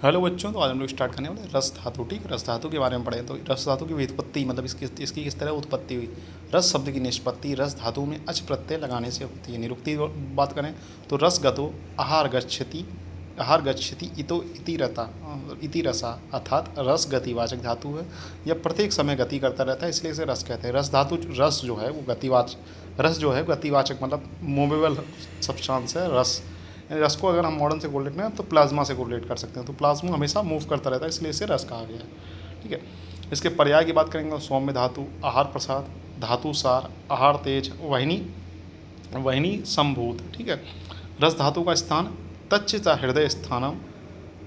Hello बच्चों, तो आज हम लोग स्टार्ट करने वाले हैं रस धातु। ठीक है, रस धातु के बारे में पढ़ें। तो रस धातु की व्युत्पत्ति मतलब इसकी किस तरह उत्पत्ति हुई। रस शब्द की निष्पत्ति रस धातु में अच प्रत्यय लगाने से होती है। निरुक्ति बात करें तो रस गतो आहार गच्छति इतो इति रसा, अर्थात रस गतिवाचक धातु है। यह प्रत्येक समय गति करता रहता है, इसलिए इसे रस कहते हैं। रस धातु रस जो है वो गतिवाचक मतलब मूवेबल सब्सटेंस है रस। रस को अगर हम मॉडर्न से कोरिलेट करें तो प्लाज्मा से कोरिलेट कर सकते हैं। तो प्लाज्मा हमेशा मूव करता रहता है, इसलिए इसे रस कहा गया है। ठीक है, इसके पर्याय की बात करेंगे तो सौम्य धातु, आहार प्रसाद, धातु सार, आहार तेज, वहिनी संभूत। ठीक है, रस धातु का स्थान तच्च च हृदय स्थानम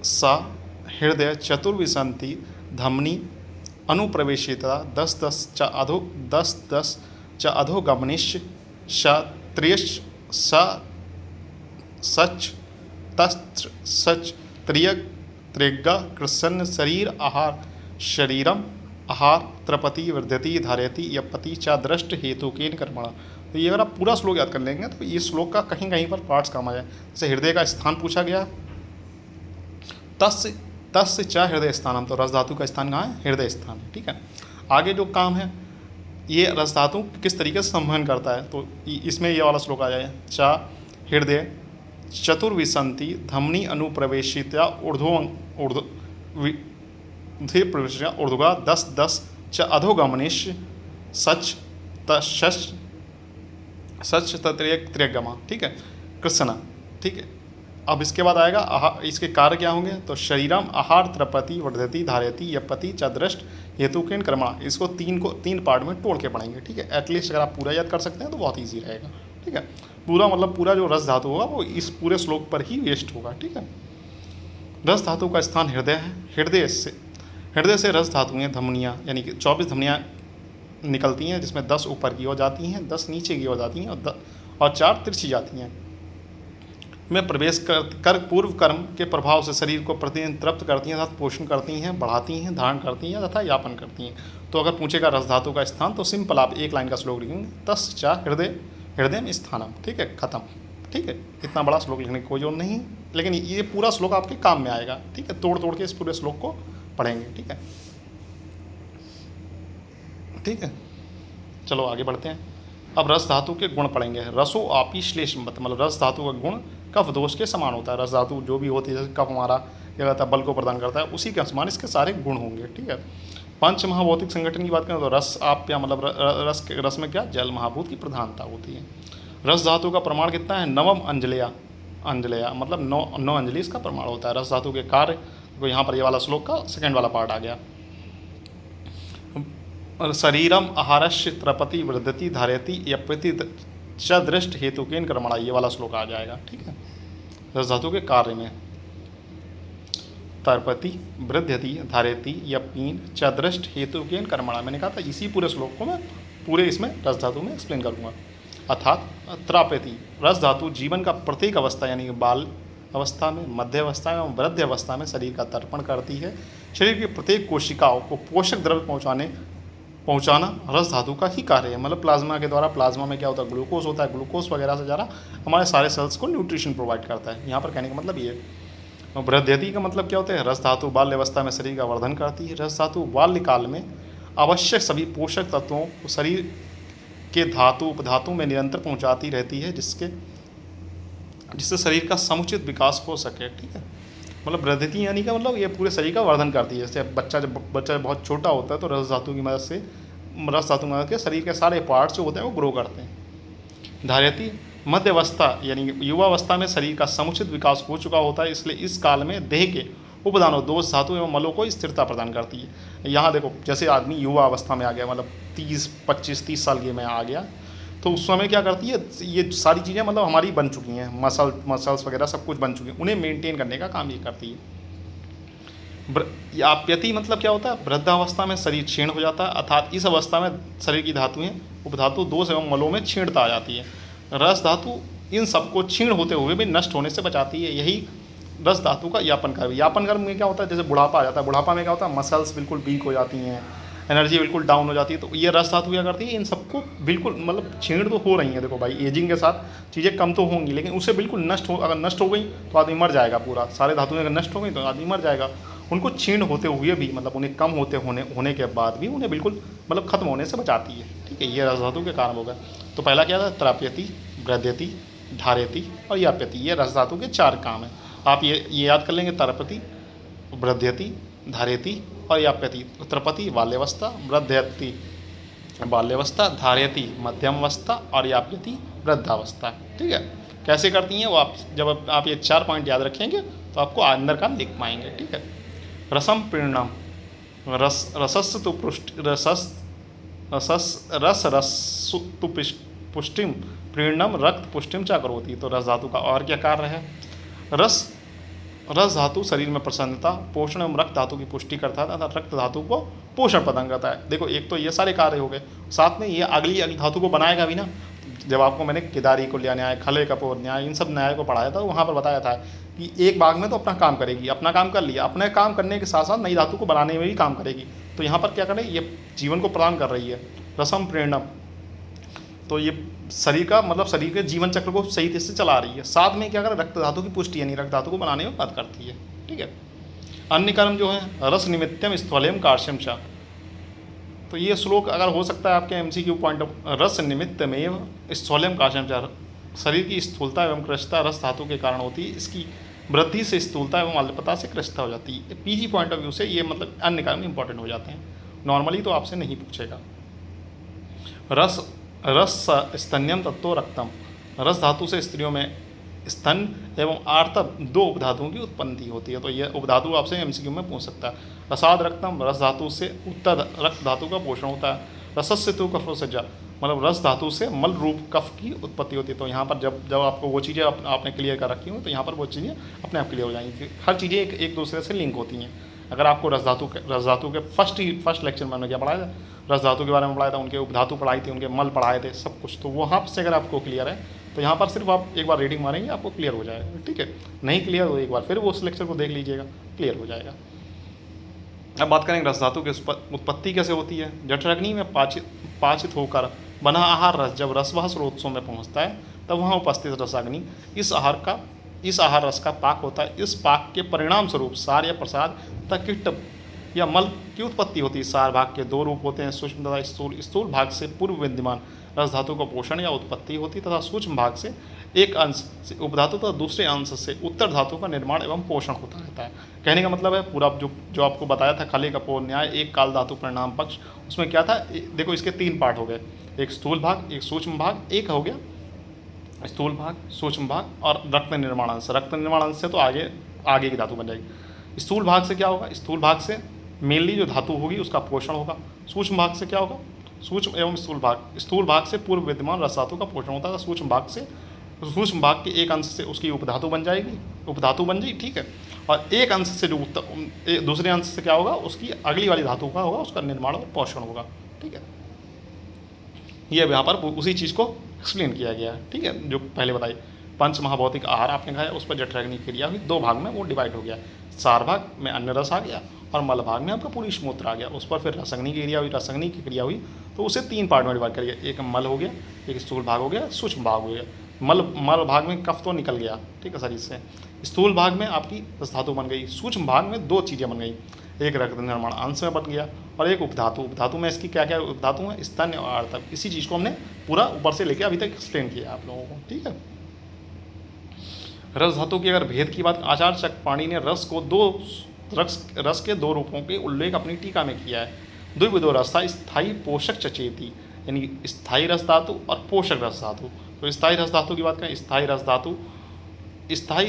सा हृदय चतुर्विशंति धमनी अनुप्रवेशिता 10 च अधोगमनिश श त्रियश स सच तस्त्र सच त्रियग त्रिज्ञा कृष्ण शरीरम आहार त्रपति वर्धति धारयति यपति चा दृष्ट हेतु के कर्मणा। तो ये अगर आप पूरा श्लोक याद कर लेंगे तो ये श्लोक का कहीं कहीं पर पार्ट्स काम आ जाए। जैसे हृदय का स्थान पूछा गया, तस् चा हृदय स्थानम, तो रस धातु का स्थान कहाँ है? हृदय स्थान है। ठीक है, आगे जो काम है ये रस धातु किस तरीके से संवहन करता है, तो इसमें ये वाला श्लोक आ जाए। चा हृदय चतुर्विशंति धमनी अनुप्रवेशित्या ऊर्ध्वगा 10 च अधोगमनिश सच त्रियगमा। ठीक है, कृष्णा। ठीक है, अब इसके बाद आएगा इसके कार्य क्या होंगे, तो शरीरम आहार त्रपति वर्धति धारयति यपति च दृष्ट हेतु के कर्मणा। इसको तीन पार्ट में तोड़ के पढ़ेंगे। ठीक है, एटलीस्ट अगर आप पूरा याद कर सकते हैं तो बहुत ईजी रहेगा। ठीक है, पूरा मतलब पूरा जो रस धातु होगा वो इस पूरे श्लोक पर ही वेस्ट होगा। ठीक है, रस धातु का स्थान हृदय है। हृदय से रस धातुएं धमनियाँ यानी कि 24 धमनियाँ निकलती हैं, जिसमें 10 ऊपर की ओर जाती हैं, 10 नीचे की ओर जाती हैं और 4 तिरछी जाती हैं। में प्रवेश कर पूर्व कर्म के प्रभाव से शरीर को प्रतिदिन तृप्त करती हैं तथा पोषण करती हैं, बढ़ाती हैं, धारण करती हैं तथा यापन करती हैं। तो अगर पूछेगा रस धातु का स्थान तो सिंपल आप एक लाइन का श्लोक लिखेंगे, तस् चा हृदय में स्थानम। ठीक है, खत्म। ठीक है, इतना बड़ा श्लोक लिखने की कोई जरूरत नहीं, लेकिन ये पूरा श्लोक आपके काम में आएगा। ठीक है, तोड़ के इस पूरे श्लोक को पढ़ेंगे। ठीक है, ठीक है, चलो आगे बढ़ते हैं। अब रस धातु के गुण पढ़ेंगे। रसो आपी श्लेष मतलब रस धातु का गुण कफ दोष के समान होता है। रस धातु जो भी होती है, जैसे कफ हमारा क्या कहता है बल को प्रदान करता है, उसी के समान इसके सारे गुण होंगे। ठीक है, पंच महाभौतिक संगठन की बात करें तो रस आप्या मतलब रस में क्या जल महाभूत की प्रधानता होती है। रस धातु का प्रमाण कितना है? नवम अंजलया मतलब 9 अंजलि इसका प्रमाण होता है। रस धातु के कार्य तो यहाँ पर ये वाला श्लोक का सेकेंड वाला पार्ट आ गया। शरीरम आहारस्य त्रपति वृद्धति धारयति यपति च दृष्ट हेतु के कर्मणा, ये वाला श्लोक आ जाएगा। ठीक है, रस धातु के कार्य में तर्पति वृद्धति धारयति यपीन च दृष्ट हेतु के कर्मणा। मैंने कहा था इसी पूरे श्लोक को मैं पूरे इसमें रस धातु में एक्सप्लेन करूँगा। अर्थात त्रापति रस धातु जीवन का प्रत्येक अवस्था यानी बाल अवस्था में, मध्य अवस्था में और वृद्ध अवस्था में शरीर का तर्पण करती है। शरीर की प्रत्येक कोशिकाओं को पोषक द्रव्य पहुंचाना रस धातु का ही कार्य है। मतलब प्लाज्मा के द्वारा, प्लाज्मा में क्या होता है ग्लूकोज होता है, ग्लूकोज वगैरह से ज़्यादा हमारे सारे सेल्स को न्यूट्रिशन प्रोवाइड करता है। यहाँ पर कहने का मतलब ये है। वृद्धि का मतलब क्या होता है? रस धातु बाल्य अवस्था में शरीर का वर्धन करती है। रस धातु बाल्यकाल में आवश्यक सभी पोषक तत्वों को शरीर के धातु उपधातु में निरंतर पहुँचाती रहती है, जिससे शरीर का समुचित विकास हो सके। ठीक है, मतलब वृद्धि यानी का मतलब ये पूरे शरीर का वर्धन करती है। जैसे बच्चा बहुत छोटा होता है तो रस धातु की मदद से शरीर के सारे पार्ट्स जो होते हैं वो ग्रो करते हैं। धारयति मध्य अवस्था यानी युवा अवस्था में शरीर का समुचित विकास हो चुका होता है, इसलिए इस काल में देह के उपदानों दोष धातु एवं मलों को स्थिरता प्रदान करती है। यहाँ देखो, जैसे आदमी युवा अवस्था में आ गया, मतलब 25-30 साल के में आ गया, तो उस समय क्या करती है, ये सारी चीज़ें मतलब हमारी बन चुकी हैं, मसल्स वगैरह सब कुछ बन चुकी हैं, उन्हें मेंटेन करने का काम ये करती है। आप्यति मतलब क्या होता है? वृद्धावस्था में शरीर क्षीण हो जाता है, अर्थात इस अवस्था में शरीर की धातुएं उपधातु दोष एवं मलों में क्षीणता आ जाती है। रस धातु इन सबको क्षीण होते हुए भी नष्ट होने से बचाती है। यही रस धातु का यापन कर्म में क्या होता है? जैसे बुढ़ापा आ जाता है, बुढ़ापा में क्या होता है? मसल्स बिल्कुल वीक हो जाती हैं, एनर्जी बिल्कुल डाउन हो जाती है। तो ये रस धातु क्या करती है, इन सबको बिल्कुल मतलब क्षीण तो हो रही है, देखो भाई एजिंग के साथ चीज़ें कम तो होंगी, लेकिन उससे बिल्कुल अगर नष्ट हो गई तो आदमी मर जाएगा पूरा। सारे धातुएं अगर नष्ट हो गई तो आदमी मर जाएगा। उनको क्षीण होते हुए भी, मतलब उन्हें कम होने के बाद भी उन्हें बिल्कुल मतलब खत्म होने से बचाती है। ठीक है, ये रस धातु के कारण होगा। तो पहला क्या था, त्राप्यति, वृद्यति, धारयति और याप्यति। ये रस धातु के 4 काम हैं। आप ये याद कर लेंगे, त्रपति, वृद्यति, धारयति और याप्यति। त्रपति बाल्यावस्था, वृद्यति बाल्यावस्था, धारयति मध्यम अवस्था और याप्यति वृद्धावस्था। ठीक है, कैसे करती हैं वो आप जब आप ये 4 पॉइंट याद रखेंगे तो आपको अंदर का लिख पाएंगे। ठीक है, रसम प्रीणम, रसस तु पुष्टिम प्रीणम रक्त पुष्टिम चा करोति। तो रस धातु का और क्या कार्य है, रस धातु शरीर में प्रसन्नता, पोषण एवं रक्त धातु की पुष्टि करता है तथा रक्त धातु को पोषण प्रदान करता है। देखो एक तो ये सारे कार्य हो गए, साथ में ये अगली धातु को बनाएगा भी ना। जब आपको मैंने केदारी को लिया न्याय, खले कपोर न्याय, इन सब न्याय को पढ़ाया था, तो वहाँ पर बताया था कि एक भाग में तो अपना काम करेगी, अपना काम कर लिया, अपने काम करने के साथ साथ नई धातु को बनाने में भी काम करेगी। तो यहाँ पर क्या करें, ये जीवन को प्रदान कर रही है, रसम प्रेरणम। तो ये शरीर का मतलब शरीर के जीवन चक्र को सही तरह से चला रही है। साथ में क्या करें, रक्त धातु की पुष्टि यानी रक्त धातु को बनाने में मदद करती है। ठीक है, अन्य कर्म जो है, रस निमित्तम स्थलेम कार्श्यम च। तो ये श्लोक अगर हो सकता है आपके MCQ पॉइंट ऑफ, रस निमित्तमेव स्थूल्यम कार्श्यम च। शरीर की स्थूलता एवं कृशता रस धातु के कारण होती है, इसकी वृद्धि से स्थूलता एवं अल्पता से कृशता हो जाती है। PG पॉइंट ऑफ व्यू से ये मतलब अन्य कर्म इंपॉर्टेंट हो जाते हैं, नॉर्मली तो आपसे नहीं पूछेगा। रस स्तन्यम तत्व रक्तम, रस धातु से स्त्रियों में स्तन एवं आर्तव 2 उपधातुओं की उत्पत्ति होती है। तो यह उपधातु आपसे MCQ में पूछ सकता है। रसाद रक्तम, रस धातु से उत्तर रक्त धातु का पोषण होता है। रसस्य तो कफो सज्जा, मतलब रस धातु से मल रूप कफ की उत्पत्ति होती है। तो यहाँ पर जब आपको वो चीज़ें आपने क्लियर कर रखी हो तो यहाँ पर वो चीज़ें अपने आप क्लियर हो जाएंगी। हर चीज़ें एक दूसरे से लिंक होती हैं। अगर आपको रस धातु के फर्स्ट लेक्चर में हमने क्या पढ़ाया था, रस धातु के बारे में पढ़ाया था, उनके उपधातु पढ़ाई थी, उनके मल पढ़ाए थे, सब कुछ। तो वहाँ से अगर आपको क्लियर है तो यहाँ पर सिर्फ आप एक बार रीडिंग मारेंगे आपको क्लियर हो जाएगा। ठीक है, नहीं क्लियर हो एक बार फिर वो उस लेक्चर को देख लीजिएगा, क्लियर हो जाएगा। अब बात करेंगे रस धातु की उत्पत्ति कैसे होती है। जठराग्नि में पाचित होकर बना आहार रस जब रसवाह स्रोतों में पहुँचता है तब वहाँ उपस्थित रसाग्नि इस आहार रस का पाक होता है। इस पाक के परिणाम स्वरूप सार या प्रसाद तथा कीट या मल की उत्पत्ति होती है। सार भाग के 2 रूप होते हैं, सूक्ष्म तथा स्थूल। स्थूल भाग से पूर्व विद्यमान रस धातु का पोषण या उत्पत्ति होती तथा सूक्ष्म भाग से एक अंश से उपधातु तथा दूसरे अंश से उत्तर धातु का निर्माण एवं पोषण होता रहता है। कहने का मतलब है पूरा जो आपको बताया था खले कपोर न्याय, एक काल धातु परिणाम पक्ष, उसमें क्या था, देखो इसके 3 पार्ट हो गए, एक स्थूल भाग, एक सूक्ष्म भाग, एक हो गया स्थूल भाग, सूक्ष्म भाग और रक्त निर्माण अंश। रक्त निर्माण अंश से तो आगे की धातु बन जाएगी। स्थूल भाग से क्या होगा, स्थूल भाग से मेनली जो धातु होगी उसका पोषण होगा। सूक्ष्म भाग से क्या होगा, सूक्ष्म एवं स्थूल भाग से पूर्व विद्यमान रस धातु का पोषण होता है। सूक्ष्म भाग के एक अंश से उसकी उपधातु बन जाएगी। ठीक है, और एक अंश से जो दूसरे अंश से क्या होगा, उसकी अगली वाली धातु का होगा, उसका निर्माण और पोषण होगा। ठीक है, ये यहाँ पर उसी चीज़ को एक्सप्लेन किया गया है। ठीक है, जो पहले बताई पंच महाभौतिक आहार आपने खाया, उस पर जठराग्नि क्रिया हुई, 2 भाग में वो डिवाइड हो गया। सार भाग में अन्य रस आ गया और मल भाग में आपका पूरी मूत्र आ गया। उस पर फिर रसग्नि की क्रिया हुई, रसग्नि की क्रिया हुई तो उसे 3 पार्ट में डिवाइड कर गया। एक मल हो गया, एक स्थूल भाग हो गया, सूक्ष्म भाग हो गया। मल भाग में कफ तो निकल गया, ठीक है, शरीर से। स्थूल भाग में आपकी रस धातु बन गई। सूक्ष्म भाग में 2 चीज़ें बन गई, एक रक्त निर्माण अंश में बन गया और एक उपधातु में इसकी क्या क्या उपधातु है, स्तन और आर्तव। इसी चीज़ को हमने पूरा ऊपर से लेके अभी तक एक्सप्लेन किया आप लोगों को। ठीक है, रस धातु की अगर भेद की बात, आचार्य चक्रपाणी ने रस के 2 रूपों के उल्लेख अपनी टीका में किया है। द्विविधो रसा स्थायी पोषक चचेती, यानी स्थायी रस धातु और पोषक रस धातु। तो स्थायी रस धातु की बात करें, स्थायी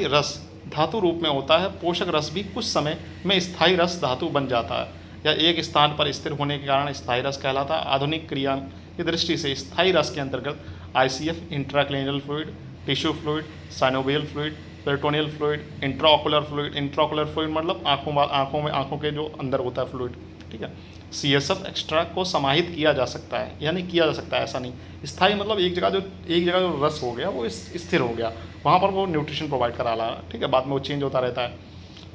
रस धातु रूप में होता है। पोषक रस भी कुछ समय में स्थायी रस धातु बन जाता है या एक स्थान पर स्थिर होने के कारण स्थायी रस कहलाता है। आधुनिक क्रिया की दृष्टि से स्थायी रस के अंतर्गत ICF, intracranial fluid, tissue fluid, synovial fluid, peritoneal fluid, intraocular fluid मतलब आँखों के जो अंदर होता है फ्लूइड। ठीक है, CSF एक्स्ट्रा को समाहित किया जा सकता है, यानी किया जा सकता है, ऐसा नहीं। स्थायी मतलब एक जगह जो रस हो गया वो स्थिर हो गया, वहाँ पर वो न्यूट्रिशन प्रोवाइड करा रहा है। ठीक है, बाद में वो चेंज होता रहता है।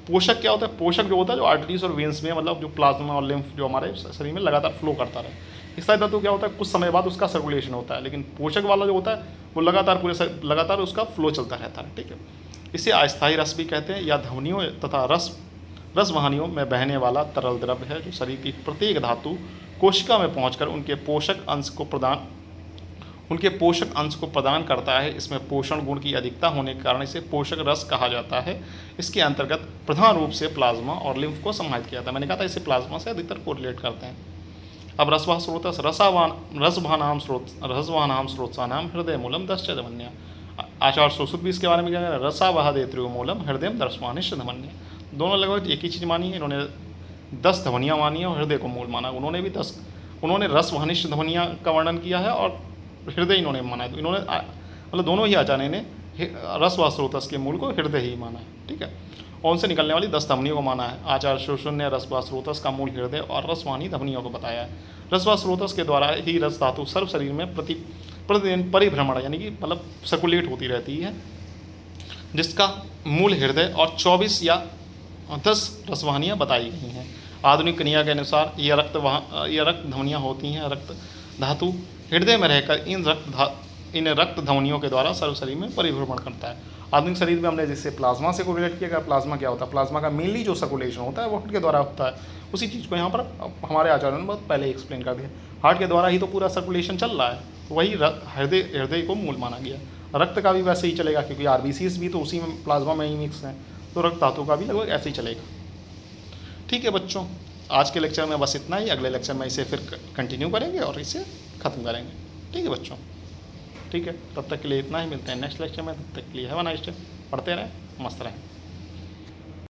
पोषक क्या होता है? पोषक जो होता है जो आर्टरीज और वेन्स में, मतलब जो प्लाज्मा और लिम्फ जो हमारे शरीर में लगातार फ्लो करता रहे। स्थायी तत्व क्या होता है? कुछ समय बाद उसका सर्कुलेशन होता है, लेकिन पोषक वाला जो होता है वो लगातार उसका फ्लो चलता रहता है। ठीक है, इसे अस्थायी रस भी कहते हैं, या ध्वनियों तथा रस वाहिनियों में बहने वाला तरल द्रव्य है जो शरीर की प्रत्येक धातु कोशिका में पहुंचकर उनके पोषक अंश को प्रदान करता है। इसमें पोषण गुण की अधिकता होने के कारण इसे पोषक रस कहा जाता है। इसके अंतर्गत प्रधान रूप से प्लाज्मा और लिम्फ को समाहित किया जाता है। मैंने कहा था इसे प्लाज्मा से अधिकतर कोरिलेट करते हैं। अब रसवाह स्रोतस रसवानाम स्रोतसानाम हृदय मूलम दश्च धमन्या। आचार्य सुश्रुत भी इसके बारे में क्या है? रसावह देत्रो मूलम हृदय दर्शवानिश्च धमन्या। दोनों लगभग एक ही चीज़ मानी है। इन्होंने 10 ध्वनियाँ मानी है और हृदय को मूल माना। उन्होंने रसवानिश्च ध्वनियाँ का वर्णन किया है और हृदय इन्होंने माना है। इन्होंने मतलब दोनों ही आचार्य ने रसवाह स्रोतस के मूल को हृदय ही माना है। ठीक है, और उनसे निकलने वाली 10 ध्वनियों को माना है। आचार्य सुश्रुत ने रसवाह स्रोतस का मूल हृदय और रसवाहिनी ध्वनियों को बताया है। रसवाह स्रोतस के द्वारा ही रस धातु सर्व शरीर में प्रतिदिन परिभ्रमण यानी कि मतलब सर्कुलेट होती रहती है, जिसका मूल हृदय और 24 या 10 रसवाहिनियाँ बताई गई हैं। आधुनिक क्रिया के अनुसार ये रक्त ध्वनियाँ होती हैं। रक्त धातु हृदय में रहकर इन रक्त ध्वनियों के द्वारा सर्व शरीर में परिभ्रमण करता है। आधुनिक शरीर में हमने जिससे प्लाज्मा से कोरिलेट किया गया। प्लाज्मा क्या होता है? प्लाज्मा का मेनली जो सर्कुलेशन होता है वो हार्ट के द्वारा होता है। उसी चीज़ को यहाँ पर हमारे आचार्यों ने बहुत पहले एक्सप्लेन कर दिया। हार्ट के द्वारा ही तो पूरा सर्कुलेशन चल रहा है, तो वही हृदय को मूल माना गया। रक्त का भी वैसे ही चलेगा, क्योंकि RBCs भी तो उसी में प्लाज्मा में ही मिक्स हैं, तो रक्त धातु का भी लगभग ऐसे ही चलेगा। ठीक है बच्चों, आज के लेक्चर में बस इतना ही। अगले लेक्चर में इसे फिर कंटिन्यू करेंगे और इसे ख़त्म करेंगे। ठीक है बच्चों, ठीक है, तब तक के लिए इतना ही। मिलते हैं नेक्स्ट लेक्चर में। तब तक के लिए हैव अ नाइस डे। पढ़ते रहें, मस्त रहें।